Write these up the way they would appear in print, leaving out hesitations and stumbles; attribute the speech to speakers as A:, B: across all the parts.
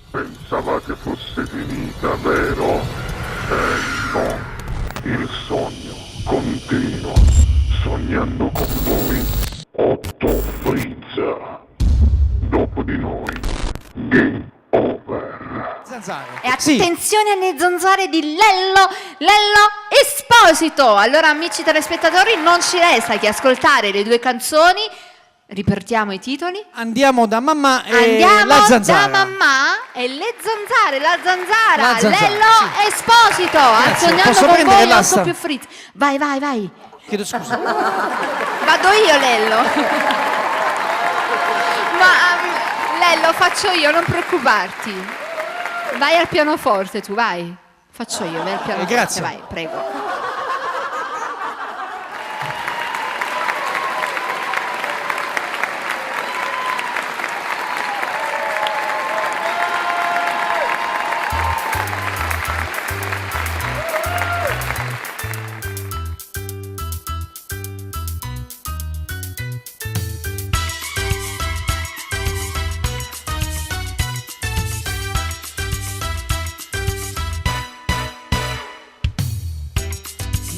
A: Pensavate fosse finita, vero? No. Il sogno continua. Sognando con voi, Otto Frizza. Dopo di noi, game over.
B: Zanzare.
C: E attenzione alle zanzare di Lello Esposito. Allora, amici telespettatori, non ci resta che ascoltare le due canzoni. Ripetiamo i titoli.
B: Andiamo da mamma e
C: Andiamo
B: la zanzara.
C: da mamma e le zanzare, la zanzara,
B: La zanzara,
C: Lello Esposito. Sognando
B: posso
C: con
B: prendere
C: voi,
B: l'asta?
C: Otto più Frizza. Vai.
B: Chiedo scusa.
C: Vado io, Lello. Ma Lello, faccio io, non preoccuparti. Vai al pianoforte tu, vai. Faccio io, vai al pianoforte.
B: Grazie.
C: Vai, prego.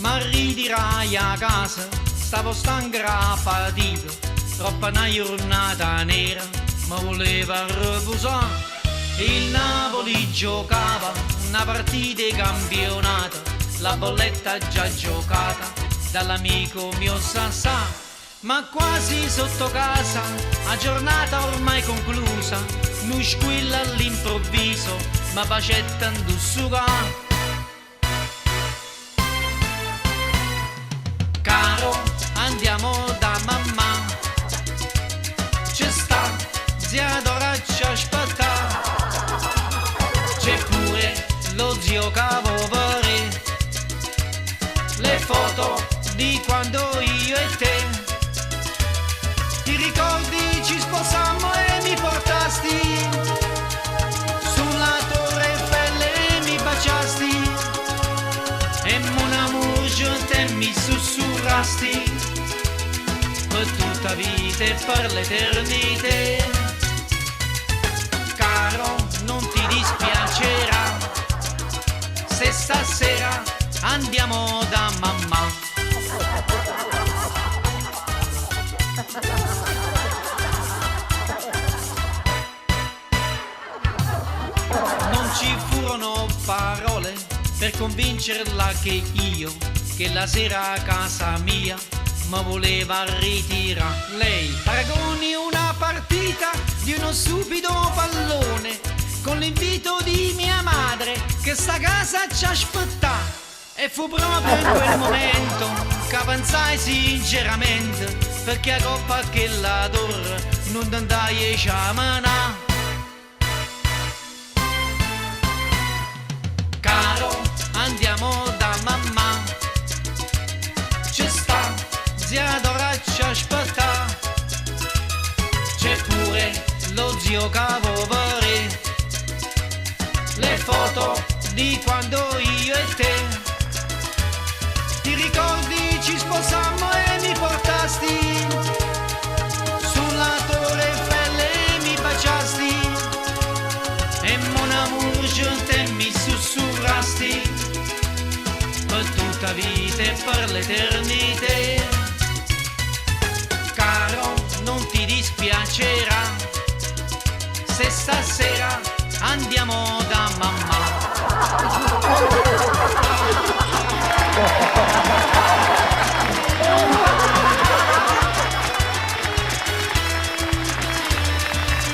D: Ma ridirai a casa, stavo stanco a partita, troppa una giornata nera, ma voleva riposare. Il Napoli giocava una partita di campionato, la bolletta già giocata dall'amico mio Sassà. Ma quasi sotto casa, a giornata ormai conclusa, mi squilla all'improvviso, ma pacetta indussuga. Caro, andiamo da mamma, c'è sta, zia Dora ci aspetta, c'è pure lo zio Cavovere, le foto di quando io e te, ti ricordi ci sposammo e mi portasti, sulla Torre Eiffel e mi baciasti, e mon amour te mi sussurrasti per tutta vita e per l'eternità. Caro, non ti dispiacerà se stasera andiamo da mamma. Non ci furono parole per convincerla che io, che la sera a casa mia, ma voleva ritirare. Lei paragoni una partita di uno stupido pallone con l'invito di mia madre che sta casa ci aspetta. E fu proprio in quel momento che pensai sinceramente, perché a coppa che la torre non andai a sciamana. Caro, andiamo da mamma, c'è sta, zia Dora ci aspetta, c'è pure lo zio Cavovere, le foto di quando io e te, ti ricordi ci sposammo e mi portasti, sulla Torre Eiffel e mi baciasti, e mon amour te mi sussurrasti per tutta vita e per l'eternità. Caro, non ti dispiacerà se stasera andiamo da mamma.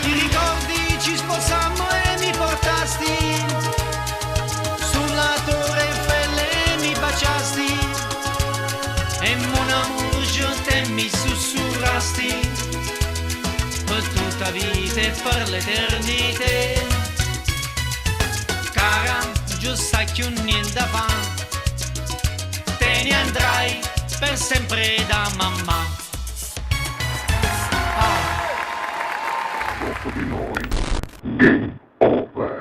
D: Ti ricordi ci sposammo e mi portasti, sulla Torre Eiffel e mi baciasti, e mon amour te mi sussurrasti per tutta vita e per l'eternità. Cara, giusta che un niente da fa, te ne andrai per sempre da mamma.
A: Dopo di noi, game over.